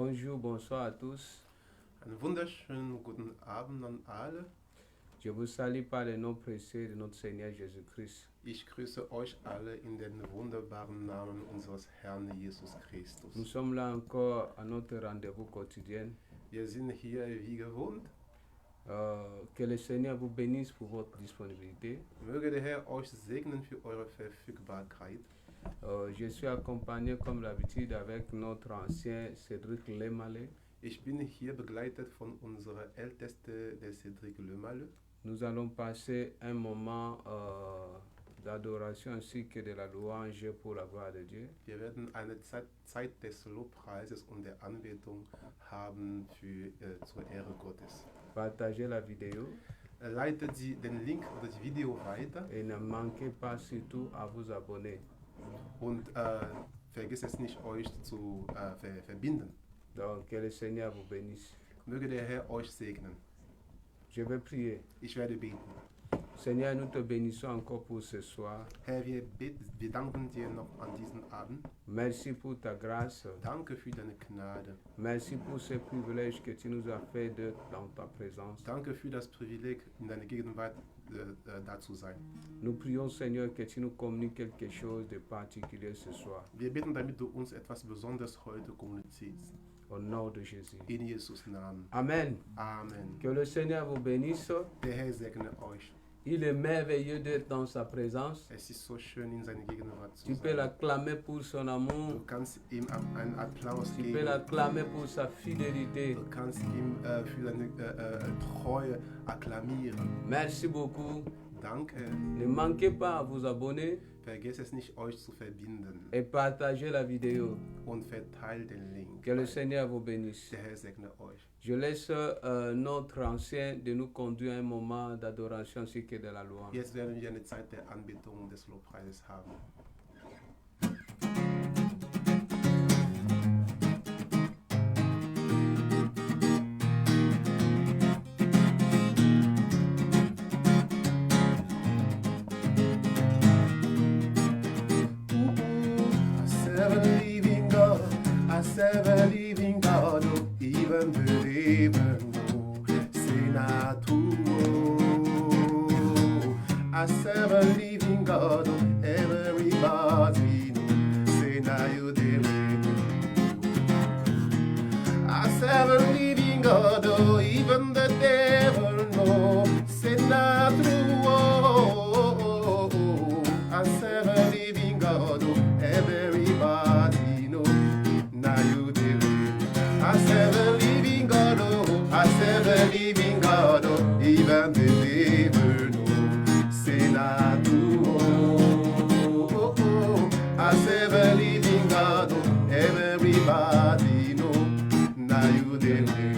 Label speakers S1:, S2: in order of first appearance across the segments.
S1: Bonjour, bonsoir à tous.
S2: Einen wunderschönen guten Abend an alle.
S1: Je vous salue par le nom précieux de notre Seigneur Jésus-Christ.
S2: Ich grüße euch alle in den wunderbaren Namen unseres Herrn Jesus
S1: Nous
S2: Christus.
S1: sommes là encore à notre rendez-vous quotidien.
S2: Wir sind hier wie gewohnt.
S1: Que le Seigneur vous bénisse pour votre disponibilité.
S2: Möge der Herr euch segnen für eure Verfügbarkeit.
S1: Je suis accompagné comme d'habitude avec notre ancien Cédric Lemale.
S2: Ich bin hier begleitet von unserer Älteste, der Cédric Lemale.
S1: Nous allons passer un moment d'adoration ainsi que de la louange pour la gloire de Dieu.
S2: Wir werden eine Zeit des Lobpreises und der Anbetung haben zur Ehre Gottes.
S1: Partagez la vidéo
S2: Leitet den Link oder das Video weiter
S1: et ne manquez pas surtout à vous abonner.
S2: und vergesst es nicht, euch zu verbinden.
S1: Donc que le Seigneur vous bénisse.
S2: Möge der Herr euch segnen.
S1: Je vais prier.
S2: Ich werde beten.
S1: Seigneur, nous te bénissons encore pour ce soir.
S2: Herr, wir danken dir noch an diesem Abend.
S1: Merci pour ta grâce.
S2: Danke für deine Gnade.
S1: Merci pour ce privilège que tu nous as fait d'être dans ta présence.
S2: Danke für das Privileg, in deiner Gegenwart da zu sein.
S1: Nous prions, Seigneur, que tu nous communiques quelque chose de particulier ce soir.
S2: Wir beten, damit du uns etwas Besonderes heute kommunizierst.
S1: Au nom de Jésus.
S2: In Jesus Namen.
S1: Amen.
S2: Amen.
S1: Que le Seigneur vous bénisse.
S2: Der Herr segne euch.
S1: Il est merveilleux d'être dans sa présence.
S2: Es ist so schön, in seiner Gegenwart zu
S1: Tu peux
S2: sein.
S1: l'acclamer pour son
S2: Du
S1: amour.
S2: kannst ihm einen Applaus
S1: Tu peux
S2: geben.
S1: l'acclamer pour sa fidélité.
S2: Du kannst ihm für seine Treue akklamieren.
S1: Merci beaucoup.
S2: Danke.
S1: Ne manquez pas à vous abonner
S2: Vergesst es nicht, euch zu verbinden.
S1: et partagez la vidéo.
S2: Und verteilt den Link.
S1: Que le Seigneur vous bénisse.
S2: Der Herr segne euch.
S1: Je laisse notre ancien de nous conduire à un moment d'adoration ainsi que de la louange.
S2: Jetzt werden wir eine Zeit der Anbetung des Lobpreises haben. I serve a living God, oh, even the living, oh, say not to. I serve a living God, oh, everybody know, say now you did it. I serve a living God, oh, even the devil know, say not true. I serve a living God, oh, everybody know. Now you did it. I serve a living God, oh, I serve a living God, oh, even the devil know. Say not to, oh, oh. I serve a living God, oh, everybody know. Now you did it.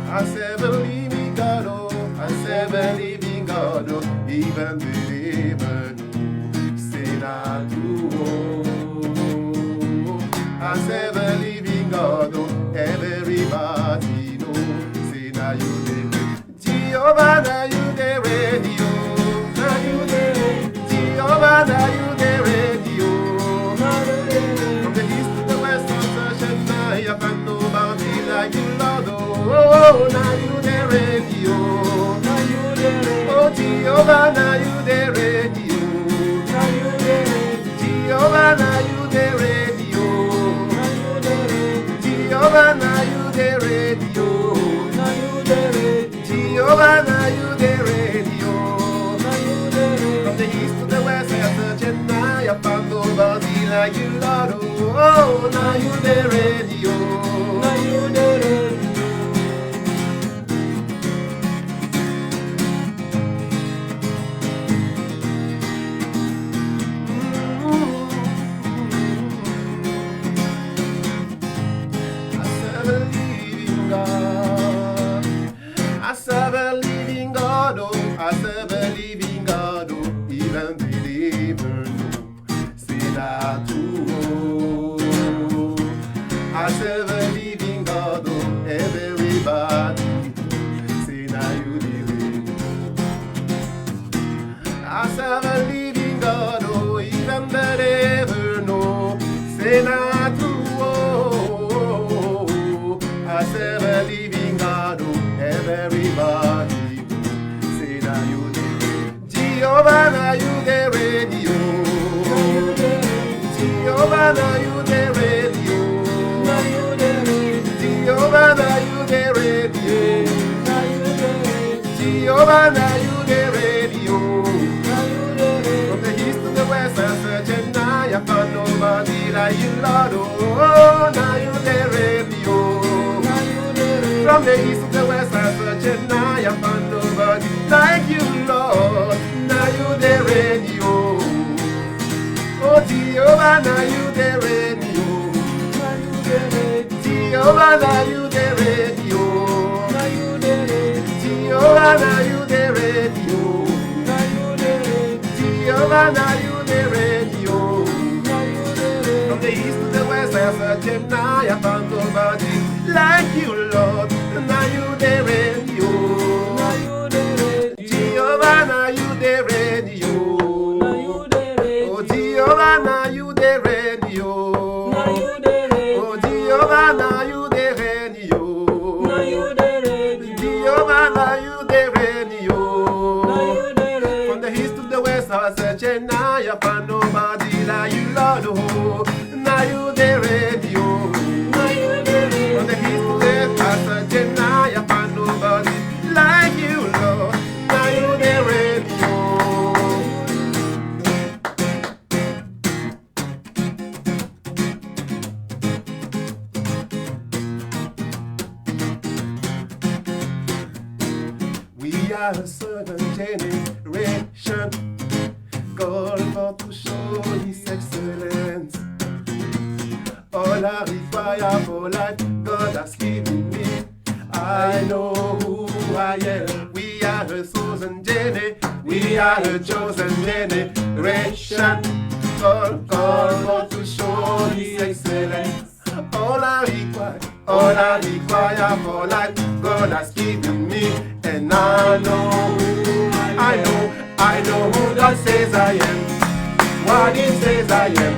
S2: I serve a living God, oh, I serve a living God, oh, even the devil know. Say not to, oh. I serve a living God, oh, everybody know. Say now you the Jehovah, now you the radio. Now you the Jehovah, now you the radio. From the east to the west, from such and I have found nobody like you, Lord. Oh, now you the radio. Now you the radio. Oh, Jehovah, now you the radio. Now you the radio. Jehovah, now you the radio. Jehovah, now you the radio. Now you the radio. Jehovah, now you the radio. Now you the radio. From the east to the west, I have searched and I have found nobody like you, Lord. Oh, now you the radio. Now you the radio. I serve a living God, oh, I serve a living God, oh, even the devil know. Say that too, oh. I serve a living God, oh, everybody know. Say now you the I serve a living God, oh, even the devil know. Say not true, oh. Jehovah, now you the radio. From the east to the west, I search and I found nobody like you, Lord. Oh, now you the radio. From the east to the west, I search and I found nobody like you, Lord. Now you the radio. Oh, Jehovah, now you the radio. Jehovah, now you the radio. Jehovah, now you the radio. Jehovah, now you the radio. From the east to the west, I search and I found nobody like you, Lord. Now you the radio. Jehovah, now you the radio. Oh, Jehovah, now you the radio. Oh, Jehovah, now you the radio. Jehovah, now you the radio. From the east to the west, I search and I found nobody like you, Lord. Oh, now you the radio. From the east to the west, I search and I found nobody like you, Lord. Now you the radio. We are a certain generation called for to show His excellence. All I require for life, God has given me. I know who I am. We are a chosen generation. We are a chosen generation called for to show His excellence. All I require for life, God has given me. And I know who God says I am, what He says I am,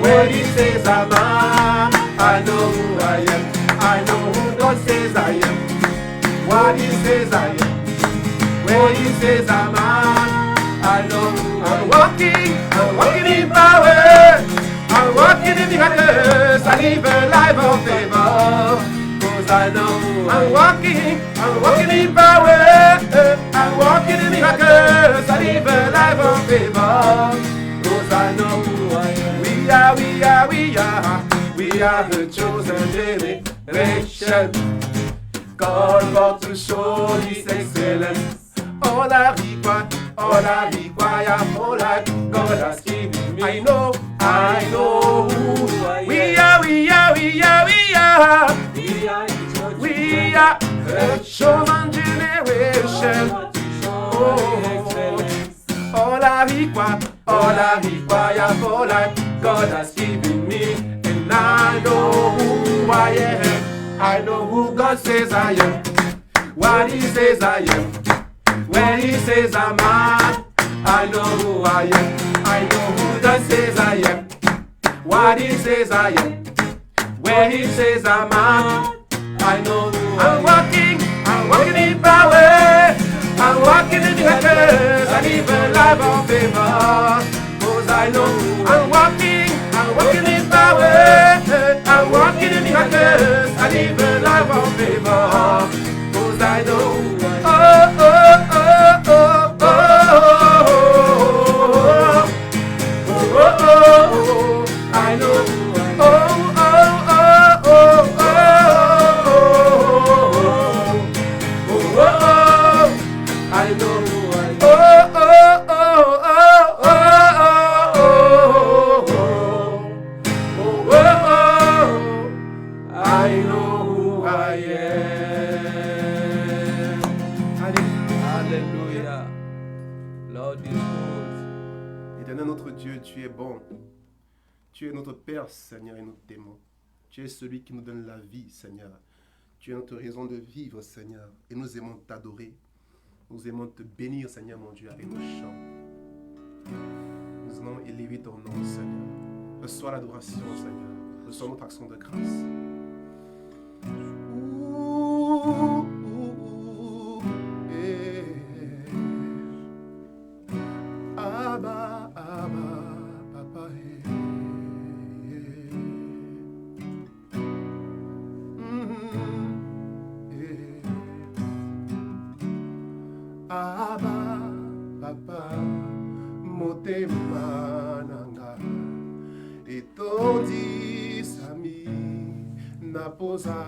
S2: where He says I'm at. I know who I am, I know who God says I am, what He says I am, where He says I'm at. I know who I'm walking in power, I'm walking in miracles, I live a life of favor. I know I'm walking in power, I'm walking in miracles, I live a life of favor. Cause I know who I am. We are the chosen generation, called for to show His excellence. All I require for life, God has given me. I know who I am. We are a chosen generation. All I require for life, God has given me. And I know who I am. I know who God says I am, what He says I am, where He says I'm at. I know who I am. I know who God says I am, what He says I am, where He says I'm at. I know I'm walking in power, I'm walking in miracles, I live a life of favor. Cause I know I'm walking in power, I'm walking in miracles, I live a life of favor. Cause I know, I know, I know who I am.
S1: Alléluia. Lord is good.
S2: Éternel notre Dieu, tu es bon. Tu es notre Père, Seigneur, et nous t'aimons. Tu es celui qui nous donne la vie, Seigneur. Tu es notre raison de vivre, Seigneur. Et nous aimons t'adorer. Nous aimons te bénir, Seigneur, mon Dieu, avec nos chants. Nous allons élever ton nom, Seigneur. Reçois l'adoration, Seigneur. Reçois notre action de grâce. Abba, Abba, Papa, Abba, papa, motema nanga. Etondi sami, naposa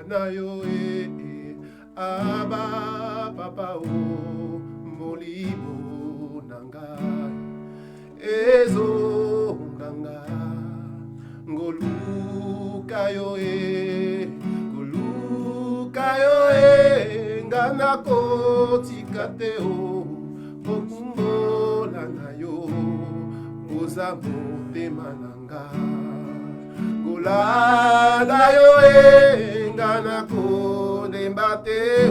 S2: na yo Abba, papa, o molimo nanga. Ezo nanga, ngoluka yo ngana kotika te o okumbola na yo oza motema nanga ngolanda yo ngana kodemba te o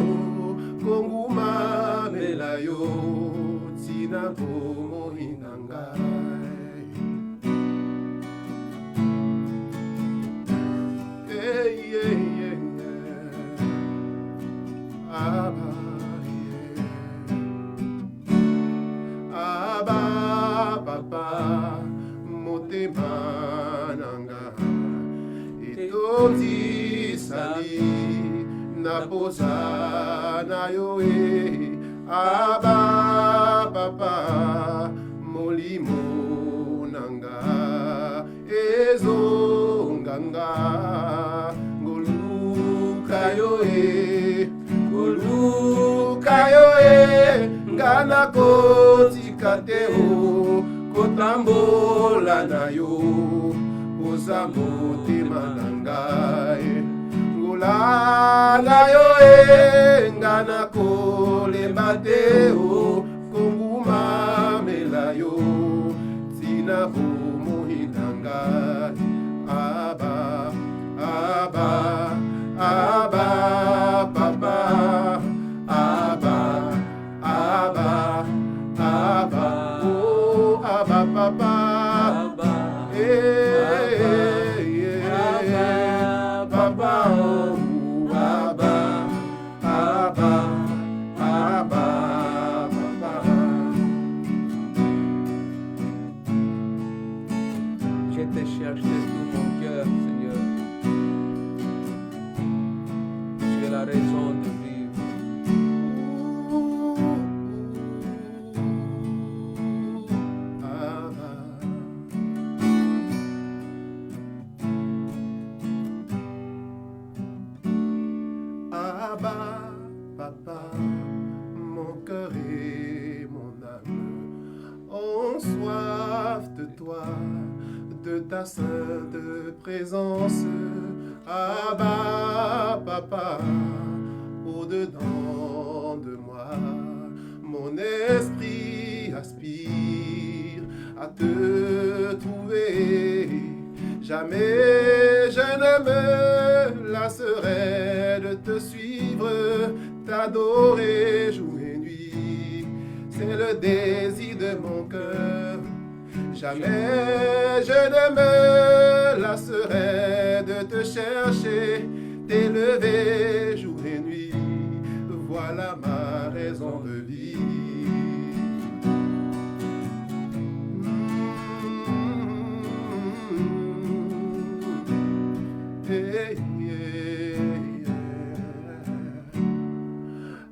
S2: kongumamela yo tina bomoi nanga. Abba, Abba, papa, motema nanga. Etondi sali, naposa na yo Abba, papa, molimo nanga. Ezo nganga, ngoluka yo Oluka yo ngana kotika te o kotambola na yo oza motema nanga ngolanda yo ngana kolemba te o kongumamela yo tina bomoi nanga. Abba, Abba, Abba, papa, Abba, Abba, Abba, oh, Abba, papa, papa, oh, Abba, Abba, Abba, papa.
S1: Je te cherche de tout mon cœur, Seigneur. Tu es la raison de vivre.
S2: Abba, papa, mon cœur et mon âme ont soif de toi, de ta sainte présence. Abba, papa, au-dedans de moi, mon esprit aspire à te trouver. Jamais je ne me lasserai de te suivre, t'adorer jour et nuit. C'est le désir de mon cœur. Jamais je ne me lasserai de te chercher, t'élever jour et nuit. Voilà ma raison de vivre.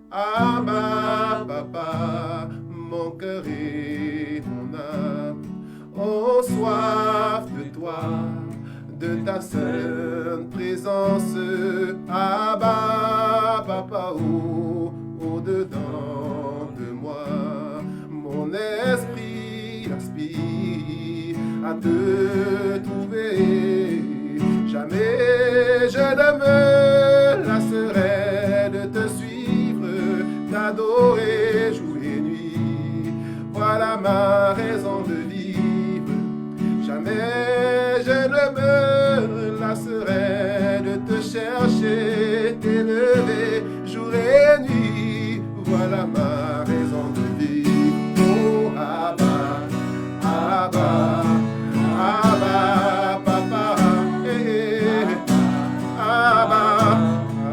S2: Abba, papa, mon cœur et mon âme ont soif de toi, de ta sainte présence. Abba, papa, oh, au-dedans de moi, mon esprit aspire à te trouver. Jamais je ne me lasserai de te suivre, t'adorer jour et nuit. Voilà ma raison de vivre. Jamais je ne me lasserai de te chercher, t'élever jour et nuit. Voilà ma raison de vivre. Oh, Abba, Abba, Abba, papa, Abba,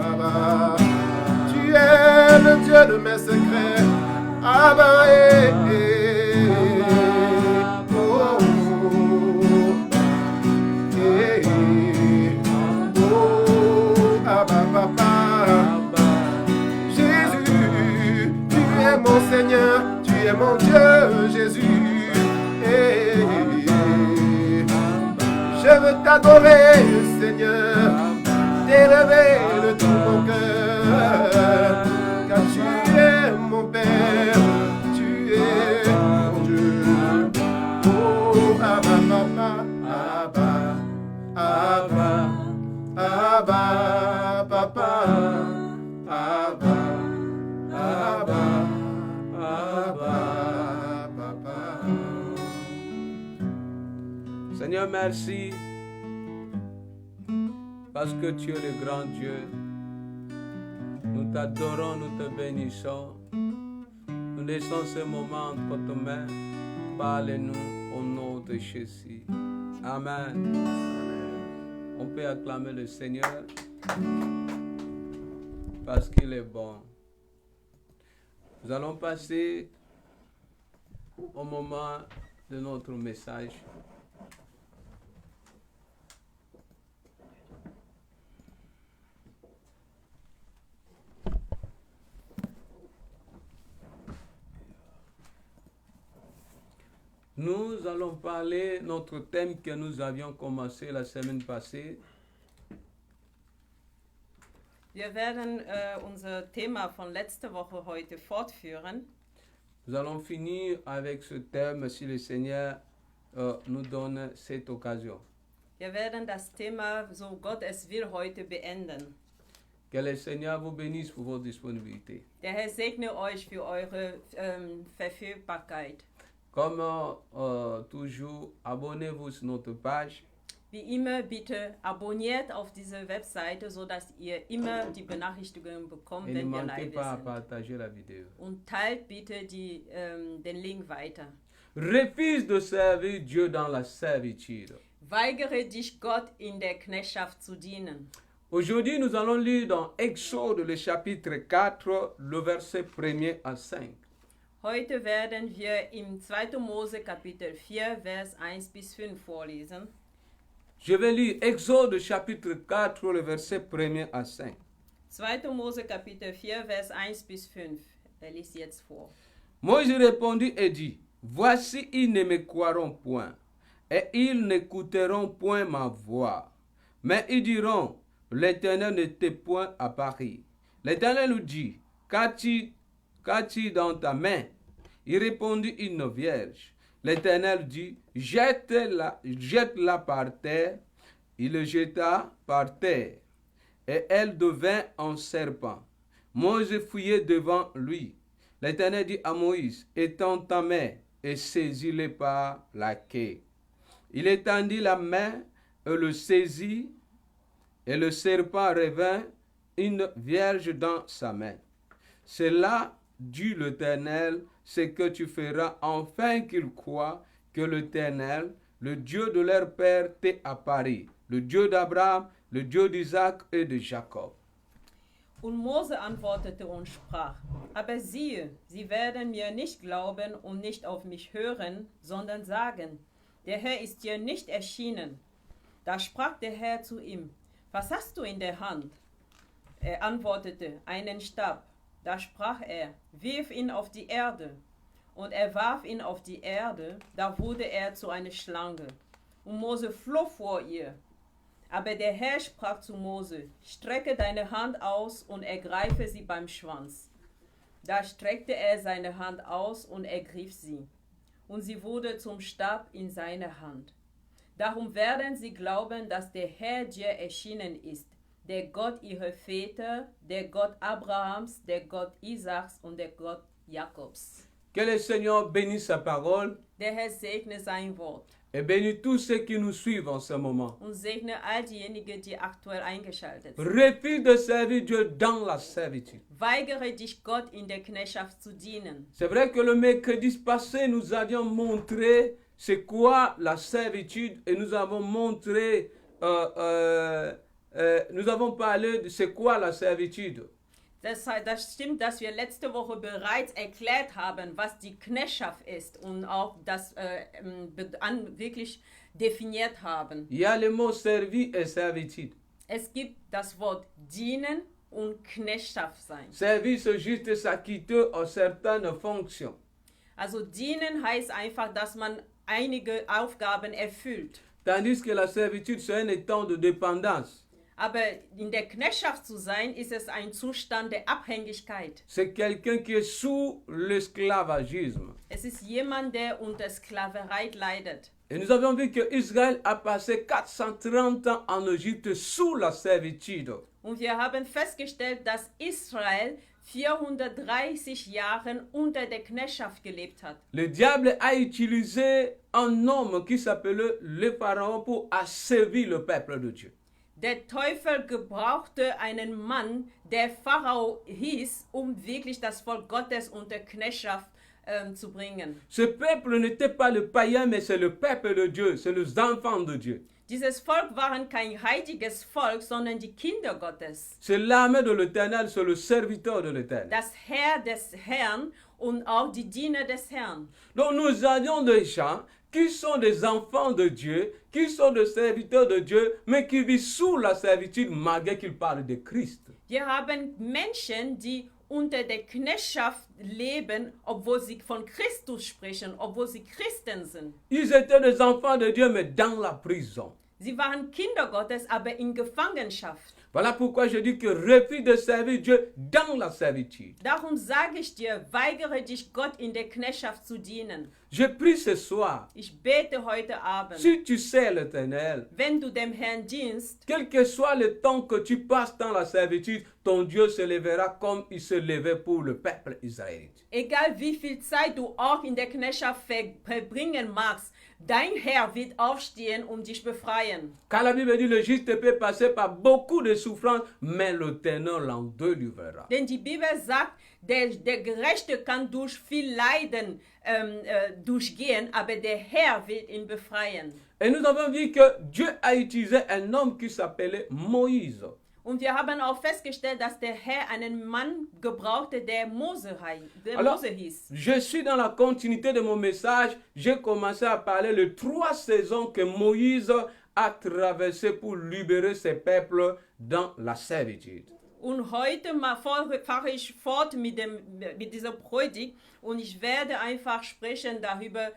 S2: Abba. Tu es le Dieu de mes secrets, Abba, oh, oh, Abba, papa. Jésus, tu es mon mon Seigneur, tu es mon Dieu, Jésus. Je veux t'adorer, Seigneur, t'élever de tout mon cœur, car tu es mon Père, tu es mon Dieu. Oh, Abba, Papa, Abba, Abba, Abba, Papa, Abba, Abba, Abba, Papa.
S1: Seigneur, merci parce que tu es le grand Dieu. Nous t'adorons, nous te bénissons. Nous laissons ce moment entre tes mains. Parle-nous au nom de Jésus. Amen. On peut acclamer le Seigneur parce qu'il est bon. Nous allons passer au moment de notre message. Nous allons parler notre thème que nous avions commencé la semaine passée.
S3: Wir werden unser Thema von letzter Woche heute fortführen.
S1: Nous allons finir avec ce thème si le Seigneur nous donne cette occasion.
S3: Wir werden das Thema, so Gott es will, heute beenden.
S1: Que le Seigneur vous bénisse pour votre disponibilité.
S3: Der Herr segne euch für eure Verfügbarkeit.
S1: Comme toujours, abonnez-vous sur notre page.
S3: Wie immer, bitte abonniert auf diese Webseite, sodass ihr immer die Benachrichtigungen bekommt,
S1: Et ne
S3: wenn wir
S1: manquez
S3: live
S1: pas à
S3: sind.
S1: partager la vidéo.
S3: Und teilt bitte den Link weiter.
S1: Refuse de servir Dieu dans la servitude.
S3: Weigere dich, Gott in der Knechtschaft zu dienen.
S1: Aujourd'hui, nous allons lire dans Exode, le chapitre 4, le verset 1er à 5.
S3: Heute werden wir im 2. Mose Kapitel 4, Vers 1 bis 5 vorlesen.
S1: Je vais lire Exode chapitre 4, le verset 1er à 5.
S3: 2. Mose Kapitel 4, Vers 1 bis 5. Er liest jetzt vor.
S1: Moïse répondit et dit, voici, ils ne me croiront point, et ils n'écouteront point ma voix. Mais ils diront, l'Éternel n'était point à Paris. L'Éternel lui dit, qu'as-tu dans ta main? Il répondit, une vierge. L'Éternel dit, jette-la par terre. Il le jeta par terre, et elle devint un serpent. Moïse fouillait devant lui. L'Éternel dit à Moïse, étends ta main et saisis-le par la queue. Il étendit la main et le saisit, et le serpent revint une vierge dans sa main. C'est là, dit l'Éternel, ce que tu feras, afin qu'ils croient que l'Éternel, le Dieu de leur père, t'est apparu, le Dieu d'Abraham, le Dieu d'Isaac et de Jacob.
S3: Und Mose antwortete und sprach, aber siehe, sie werden mir nicht glauben und nicht auf mich hören, sondern sagen, der Herr ist dir nicht erschienen. Da sprach der Herr zu ihm, was hast du in der Hand? Er antwortete, einen Stab. Da sprach er, wirf ihn auf die Erde. Und er warf ihn auf die Erde, da wurde er zu einer Schlange. Und Mose floh vor ihr. Aber der Herr sprach zu Mose, strecke deine Hand aus und ergreife sie beim Schwanz. Da streckte er seine Hand aus und ergriff sie. Und sie wurde zum Stab in seiner Hand. Darum werden sie glauben, dass der Herr dir erschienen ist, der Gott ihrer Väter, der Gott Abrahams, der Gott Isaaks und der Gott Jakobs.
S1: Que le Seigneur bénisse sa parole
S3: Der Herr segne sein Wort
S1: et bénisse tous ceux qui nous suivent en ce moment.
S3: und segne all diejenigen, die aktuell eingeschaltet sind.
S1: Refuse de servir Dieu dans la servitude.
S3: Weigere dich, Gott in der Knechtschaft zu dienen.
S1: C'est vrai que le mercredi passé, nous avions montré c'est quoi la servitude et nous avons montré, nous avons parlé de c'est quoi la servitude.
S3: Das stimmt, dass wir letzte Woche bereits erklärt haben, was die Knechtschaft ist und auch das wirklich definiert haben.
S1: Il y a le mot servi et servitude.
S3: Es gibt das Wort dienen und Knechtschaft sein.
S1: Servir, c'est juste s'acquitter à certaines fonctions.
S3: Also dienen heißt einfach, dass man einige Aufgaben erfüllt.
S1: Tandis que la servitude, c'est un état de dépendance.
S3: Aber in der Knechtschaft zu sein, ist es ein Zustand der Abhängigkeit.
S1: C'est quelqu'un qui est sous l'esclavagisme.
S3: Es ist jemand, der unter Sklaverei leidet.
S1: Et nous avons vu que Israël a passé 430 ans en Égypte sous la servitude.
S3: Und wir haben festgestellt, dass Israel 430 Jahre unter der Knechtschaft gelebt hat.
S1: Le diable a utilisé un homme qui s'appelait le Pharaon pour asservir le peuple de Dieu.
S3: Der Teufel gebrauchte einen Mann, der Pharao hieß, wirklich das Volk Gottes unter Knechtschaft zu bringen.
S1: Ce peuple n'était pas le païen, mais c'est le peuple de Dieu, c'est les enfants de Dieu.
S3: Dieses Volk waren kein heiliges Volk, sondern die Kinder Gottes.
S1: C'est l'armée de l'Éternel, c'est le serviteur de l'Éternel.
S3: Das Heer des Herrn und auch die Diener des Herrn.
S1: Donc nous avions des gens qui sont des enfants de Dieu, qui sont des serviteurs de Dieu, mais qui vivent sous la servitude malgré qu'ils parlent de Christ.
S3: Wir haben Menschen, die unter der Knechtschaft leben, obwohl sie von Christus sprechen, obwohl sie Christen sind.
S1: Ils étaient des enfants de Dieu, mais dans la prison.
S3: Sie waren Kinder Gottes, aber in Gefangenschaft.
S1: Voilà pourquoi je dis que refuse de servir Dieu dans la servitude.
S3: Darum sage ich dir, weigere dich, Gott in der Knechtschaft zu dienen.
S1: Je prie ce soir,
S3: Ich bete heute Abend,
S1: si tu sais l'Éternel,
S3: wenn du dem Herrn dienst,
S1: quel que soit le temps que tu passes dans la servitude, ton Dieu se lèvera comme il se levait pour le peuple israélite.
S3: egal wie viel Zeit du auch in der Knechtschaft verbringen magst, dein Herr wird aufstehen und dich befreien.
S1: Car la Bible dit, le juste peut passer par beaucoup de souffrances, mais l'Éternel en délivrera.
S3: Denn die Bibel sagt, der Gerechte kann durch viel Leiden durchgehen, aber der Herr wird ihn befreien.
S1: Et nous avons vu que Dieu a utilisé un homme qui s'appelait Moïse.
S3: Und wir haben auch festgestellt, dass der Herr einen Mann gebrauchte, der Mose hieß.
S1: Je suis dans la continuité de mon message. J'ai commencé à parler de 3 saisons que Moïse a traversées pour libérer ses peuples dans la servitude.
S3: Und heute fahre ich fort mit dieser Predigt und ich werde einfach sprechen darüber,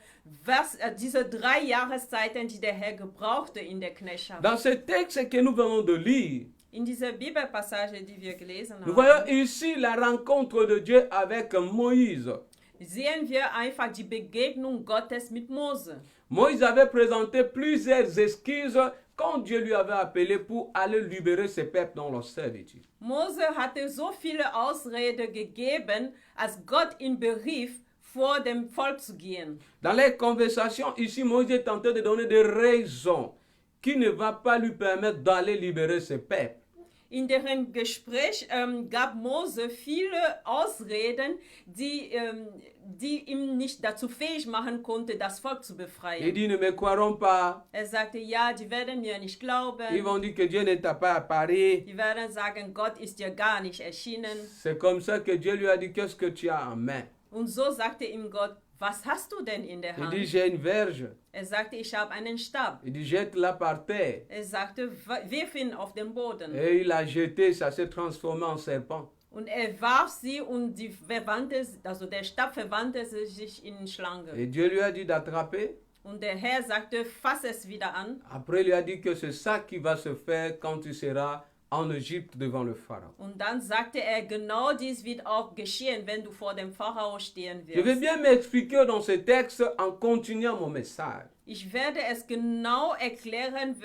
S3: was diese 3 Jahreszeiten, die der Herr gebrauchte in der Knechtschaft.
S1: Dans ce texte que nous venons de lire,
S3: In dieser Bibelpassage, die wir gelesen
S1: nous
S3: haben,
S1: voyons ici la rencontre de Dieu avec Moïse.
S3: sehen wir einfach die Begegnung Gottes mit Mose.
S1: Moïse avait présenté plusieurs excuses quand Dieu lui avait appelé pour aller libérer ses peuples dans leur servitude.
S3: Mose hatte so viele Ausreden gegeben, als Gott ihn berief, vor dem Volk zu gehen.
S1: Dans les conversations, ici, Moïse est tenté de donner des raisons qui ne vont pas lui permettre d'aller libérer ses peuples.
S3: In deren Gespräch gab Mose viele Ausreden, die ihm nicht dazu fähig machen konnte, das Volk zu
S1: Il
S3: befreien.
S1: dit, ne me croiront pas.
S3: Sagte, ja, die werden mir nicht
S1: Ils
S3: glauben.
S1: vont dire que Dieu ne t'a pas apparu.
S3: Die werden sagen, Gott ist dir gar nicht erschienen.
S1: C'est comme ça que Dieu lui a dit, qu'est-ce que tu as en main?
S3: Und so sagte ihm Gott, was hast du denn in der
S1: Il
S3: Hand?
S1: dit, j'ai une verge.
S3: Sagte, ich habe einen Stab.
S1: Il dit, jette-la par terre.
S3: Sagte, wirf ihn auf den Boden.
S1: Et il a jeté, ça s'est transformé en serpent.
S3: Und warf sie und der Stab verwandte sich in Schlange.
S1: Et Dieu lui a dit d'attraper.
S3: Und der Herr sagte, fass es wieder an.
S1: Après, il lui a dit que c'est ça qui va se faire quand tu seras en Égypte devant le Pharaon.
S3: Und dann sagte er, genau dies wird auch geschehen, wenn du vor dem Pharao stehen
S1: Je vais
S3: wirst.
S1: bien m'expliquer dans ce texte en continuant mon message.
S3: Ich werde es genau erklären,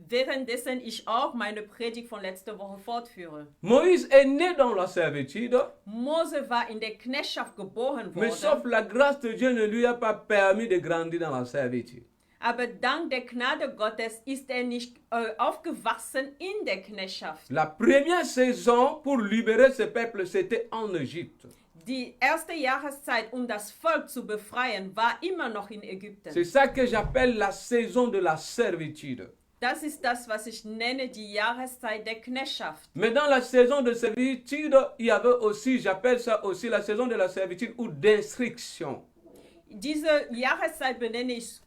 S3: währenddessen ich auch meine Predigt von letzter Woche fortführe.
S1: Moïse est né dans la servitude,
S3: Mose war in der Knechtschaft geboren
S1: mais sauf
S3: worden,
S1: la grâce de Dieu ne lui a pas permis de grandir dans la servitude.
S3: aber dank der Gnade Gottes ist er nicht aufgewachsen in der Knechtschaft.
S1: La première saison pour libérer ce peuple, c'était en Égypte.
S3: Die erste Jahreszeit, um das Volk zu befreien, war immer noch in
S1: C'est
S3: Ägypten.
S1: ça que j'appelle la saison de la servitude.
S3: Das ist das, was ich nenne, die Jahreszeit der Knechtschaft.
S1: Mais dans la saison de servitude, il y avait aussi, j'appelle ça aussi la saison de la servitude ou d'instruction.
S3: Diese Jahreszeit benenne ich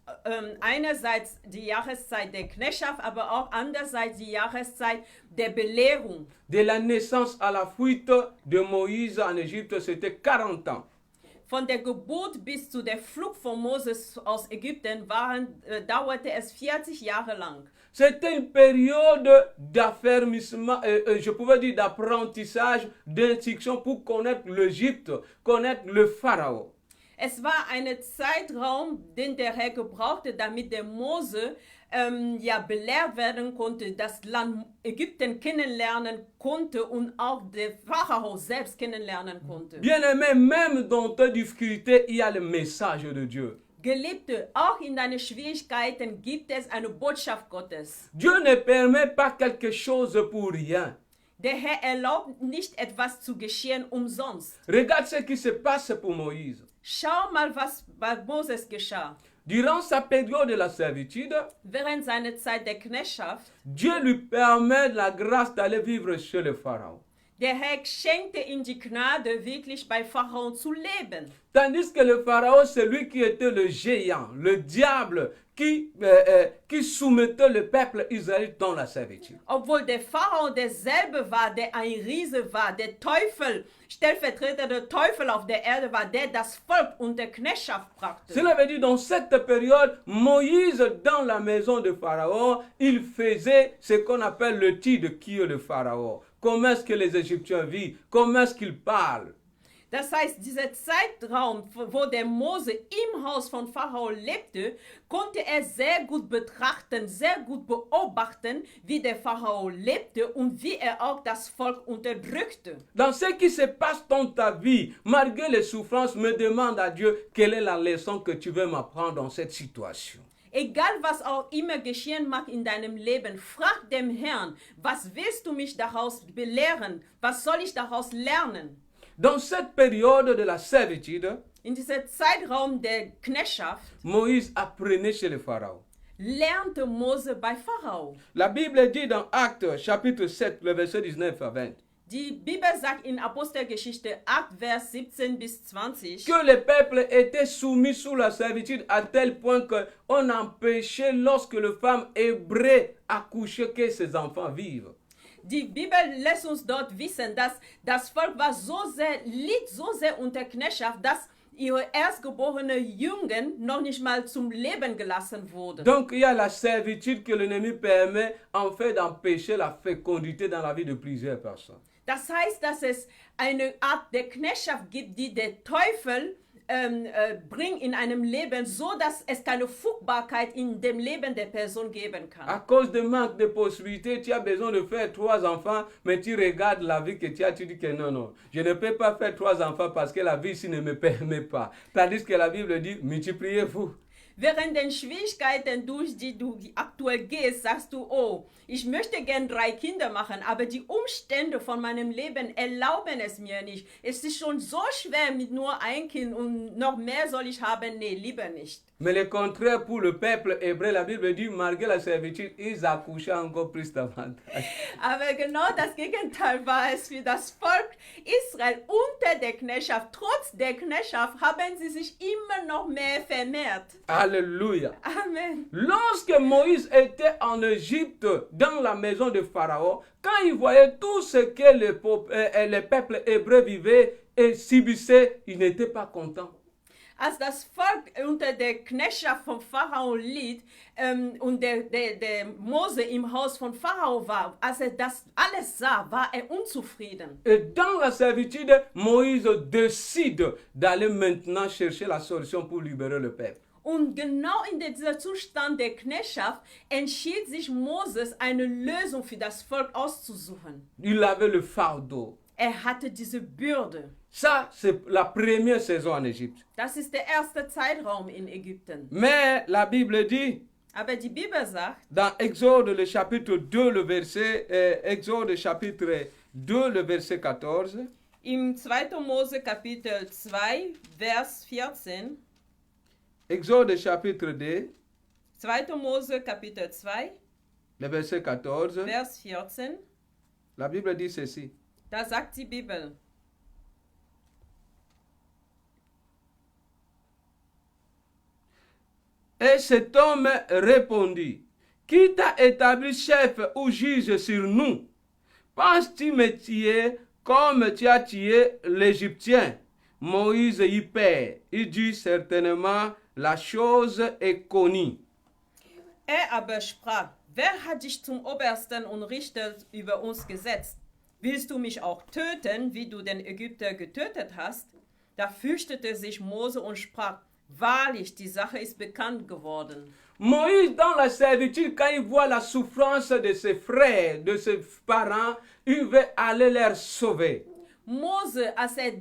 S3: einerseits die Jahreszeit der Knechtschaft, aber auch andererseits die Jahreszeit der Belehrung.
S1: De la naissance à la fuite de Moïse en Égypte, c'était 40 ans.
S3: Von der Geburt bis zu der Flucht von Moses aus Ägypten dauerte es 40 Jahre lang.
S1: C'était une période d'affermissement, je pouvais dire d'apprentissage, d'instruction pour connaître l'Égypte, connaître le Pharao.
S3: Es war ein Zeitraum, den der Herr gebrauchte, damit der Mose belehrt werden konnte, das Land Ägypten kennenlernen konnte und auch der Pharao selbst kennenlernen konnte.
S1: Bien-aimé, même dans tes difficultés, il y a le message de Dieu.
S3: Geliebte, auch in deinen Schwierigkeiten gibt es eine Botschaft Gottes.
S1: Dieu ne permet pas quelque chose pour rien.
S3: Der Herr erlaubt nicht etwas zu geschehen umsonst.
S1: Regarde ce qui se passe pour Moïse.
S3: Schau mal, was bei Moses geschah.
S1: Durant sa période de la servitude,
S3: Während seiner Zeit der Knechtschaft,
S1: Dieu lui permet la grâce d'aller vivre chez le Pharaon.
S3: der Herr schenkte ihm die Gnade, wirklich bei Pharao zu leben.
S1: Tandis que le Pharaon, c'est lui qui était le géant, le diable, qui soumettait le peuple israélite dans la servitude.
S3: Obwohl der Pharao derselbe war, der ein Riese war, der Teufel, Stellvertreter der Teufel auf der Erde war, der das Volk unter Knechtschaft brachte.
S1: Cela veut dire, dans cette période, Moïse, dans la maison de Pharaon, il faisait ce qu'on appelle le titre qui est le Pharaon. Comment est-ce que les Égyptiens vivent? Comment est-ce qu'ils parlent?
S3: Das heißt, dieser Zeitraum, wo der Mose im Haus von Pharao lebte, konnte er sehr gut betrachten, sehr gut beobachten, wie der Pharao lebte und wie er auch das Volk unterdrückte.
S1: Dans ce qui se passe dans ta vie, malgré les souffrances, me demande à Dieu quelle est la leçon que tu veux m'apprendre dans cette situation.
S3: Egal was auch immer geschehen mag in deinem Leben, frag dem Herrn, was willst du mich daraus belehren? Was soll ich daraus lernen?
S1: Dans cette période de la servitude,
S3: In diesem Zeitraum der Knechtschaft
S1: Moïse apprenait chez le Pharaon.
S3: lernte Mose bei Pharao.
S1: La Bible dit dans Actes chapitre 7, le verset 19 à 20,
S3: Die Bibel sagt in Apostelgeschichte 8, Vers 17 bis 20,
S1: que le peuple était soumis sous la servitude à tel point qu'on empêchait lorsque le femme hébreu accouchait que ses enfants vivent.
S3: Die Bibel lässt uns dort wissen, dass das Volk war litt so sehr unter Knechtschaft, dass ihre erstgeborene Jungen noch nicht mal zum Leben gelassen wurden.
S1: Donc il y a la servitude que l'ennemi permet en fait d'empêcher la fécondité dans la vie de plusieurs personnes.
S3: Das heißt, dass es eine Art der Knechtschaft gibt, die der Teufel bringt in einem Leben, so dass es keine Fruchtbarkeit in dem Leben der Person geben
S1: À
S3: kann.
S1: cause de manque de possibilités, tu as besoin de faire 3 enfants, mais tu regardes la vie que tu as, tu dis que non, je ne peux pas faire 3 enfants parce que la vie ici ne me permet pas. Tandis que la Bible dit, multipliez-vous.
S3: Während den Schwierigkeiten, durch die du aktuell gehst, sagst du, oh, ich möchte gern 3 Kinder machen, aber die Umstände von meinem Leben erlauben es mir nicht. Es ist schon so schwer mit nur ein Kind und noch mehr soll ich haben? Nee, lieber nicht.
S1: Mais le contraire pour le peuple hébreu, la Bible dit, malgré la servitude, ils accouchaient encore plus davantage.
S3: Aber genau das Gegenteil war es für das Volk Israel unter der Knechtschaft. Trotz der Knechtschaft haben sie sich immer noch mehr vermehrt.
S1: Alléluia.
S3: Amen.
S1: Lorsque Moïse était en Égypte, dans la maison de Pharaon, quand il voyait tout ce que le peuple hébreu vivait et subissait, il n'était pas content.
S3: Als das Volk unter der Knechtschaft von Pharao litt und der Mose im Haus von Pharao war, als er das alles sah, war er unzufrieden.
S1: Et dans la servitude, Moïse décide d'aller maintenant chercher la solution pour libérer le peuple.
S3: Und genau in dieser Zustand der Knechtschaft entschied sich Moses, eine Lösung für das Volk auszusuchen.
S1: Il avait le fardeau.
S3: Er hatte diese Bürde.
S1: Ça, c'est la première saison en Égypte.
S3: Das ist der erste Zeitraum in Ägypten.
S1: Mais la Bible dit,
S3: Aber die Bibel sagt,
S1: dans Exode, le chapitre 2, le verset, Exode, chapitre 2, le verset 14,
S3: im 2. Mose Kapitel 2, Vers 14,
S1: Exode, chapitre 2,
S3: 2. Mose Kapitel 2,
S1: le verset 14,
S3: Vers 14,
S1: la Bible dit ceci.
S3: da sagt die Bibel,
S1: Et cet homme répondit, qui t'a établi chef ou juge sur nous? Penses-tu me tuer comme tu as tué l'Égyptien? Moïse y perd. Il dit certainement, la chose est connue.
S3: Er aber sprach, wer hat dich zum Obersten und Richter über uns gesetzt? Willst du mich auch töten, wie du den Ägypter getötet hast? Da fürchtete sich Mose und sprach, wahrlich, die Sache ist bekannt geworden.
S1: Moïse, dans la servitude, quand il voit la souffrance de ses frères, de ses parents, il veut aller les sauver.
S3: Mose, als er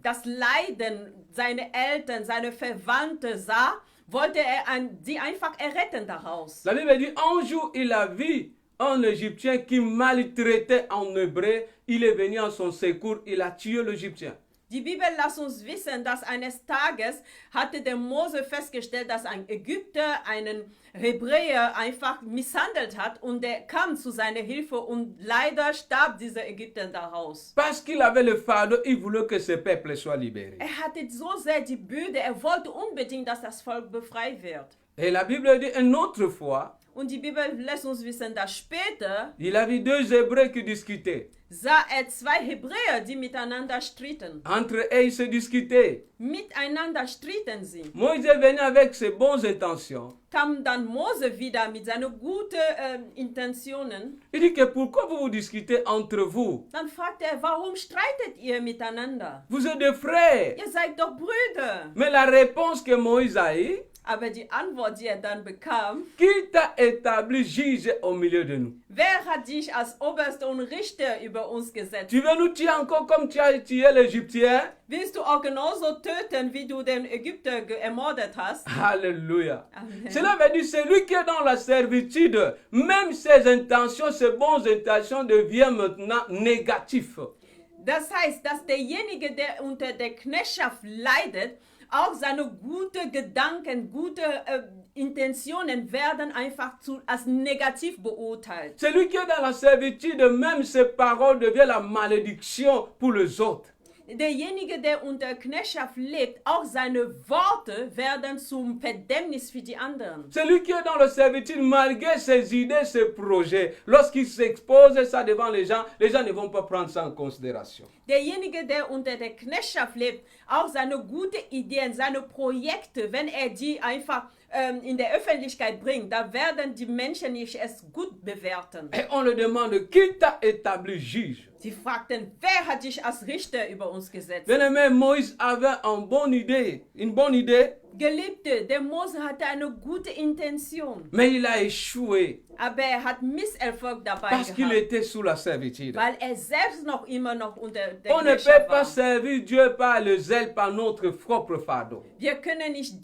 S3: das Leiden seiner Eltern, seiner Verwandten sah, wollte er sie einfach erretten daraus.
S1: La Bible dit, un jour, il a vu un Égyptien qui maltraitait un Hébreu. Il est venu en son secours, il a tué l'Égyptien.
S3: Die Bibel lässt uns wissen, dass eines Tages hatte der Mose festgestellt, dass ein Ägypter einen Hebräer einfach misshandelt hat und der kam zu seiner Hilfe und leider starb dieser Ägypter daraus.
S1: Parce qu'il avait le fardeau, il voulait que ce peuple soit libéré.
S3: Er hatte so sehr die Bürde, er wollte unbedingt, dass das Volk befreit wird.
S1: Et la Bible dit une autre fois,
S3: Und die Bibel lässt uns wissen, dass später
S1: il a vu deux Hébreux qui discutaient.
S3: sah er zwei Hebräer, die miteinander stritten.
S1: Entre eux, ils se discutaient.
S3: Miteinander stritten sie.
S1: Moïse est venu avec ses bonnes intentions.
S3: Kam dann Mose wieder mit seinen guten Intentionen.
S1: Il dit que pourquoi vous vous discutez entre vous?
S3: Dann fragt er, warum streitet ihr miteinander?
S1: Vous êtes des frères.
S3: Ihr seid doch Brüder.
S1: Mais la réponse que Moïse a eue,
S3: Aber die Antwort, die er dann bekam,
S1: qui t'a établi juge au milieu de nous?
S3: wer hat dich als Oberster und Richter über uns gesetzt?
S1: Tu veux nous tuer encore comme tu as tué l'Égyptien?
S3: Willst du auch genauso töten, wie du den Ägypter ermordet hast?
S1: Alléluia.
S3: Amen.
S1: Cela veut dire celui qui est dans la servitude, même ses intentions, ses bonnes intentions deviennent maintenant négatives.
S3: Das heißt, dass derjenige, der unter der Knechtschaft leidet, auch seine guten Gedanken, gute Intentionen werden einfach als negativ beurteilt.
S1: Celui qui est dans la servitude, même ses paroles deviennent la malédiction pour les autres.
S3: Derjenige, der unter Knechtschaft lebt, auch seine Worte werden zum Verdammnis für die anderen.
S1: Celui qui est dans la servitude, malgré ses idées, ses projets, lorsqu'il s'expose ça devant les gens ne vont pas prendre ça en considération.
S3: Derjenige, der unter der Knechtschaft lebt, auch seine guten Ideen, seine Projekte, wenn er die einfach in der Öffentlichkeit bringt, da werden die Menschen nicht es gut bewerten.
S1: Et on le demande, qui t'a établi juge?
S3: Sie fragten, wer hat dich als Richter über uns gesetzt?
S1: Bien-aimé, Moïse avait une bonne idée,
S3: Geliebte, der Mose hatte eine gute Intention,
S1: mais il a échoué
S3: aber er hat Misserfolg dabei
S1: parce qu'il
S3: gehabt,
S1: était sous la servitude.
S3: weil er selbst immer noch unter der
S1: On ne peut
S3: Knechtschaft
S1: pas
S3: war.
S1: servir Dieu par le zèle, par notre propre fardeau.
S3: Wir können nicht